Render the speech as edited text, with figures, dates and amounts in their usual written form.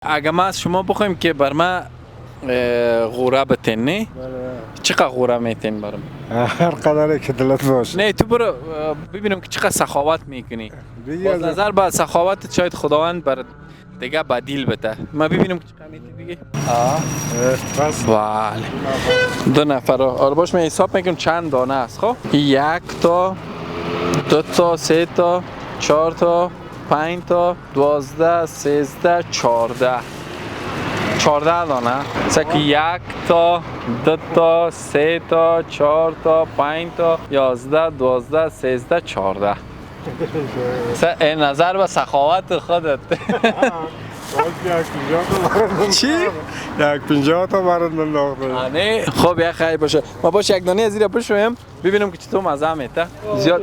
اگه ما از شما بخوایم که بر ما غوره بتین نه چقدر غوره میتین برام؟ هر قدری که دلت باشه. نه تو برو ببینم که چقدر سخاوت میکنی. دیگه باز نظر به سخاوت شاید خداوند بر دیگه بدیل بده. ما ببینم که چقدر میتی دیگه. بس بله. دو نفر آره باش من حساب میکنم چند دانه است. خب یک تا دو تا سه تا چهار تا 5 تا 12 13 14 دانه سکی یک تا دو تا سه تا چهار تا 5 تا 11 12 13 14 این نظر به سخاوت خودت چی؟ یک 50 تا برات انداخته. نه خب یک خیلی باشه ما باشه یک دانه از زیر بشویم ببینم که چطور مزه میته زیاد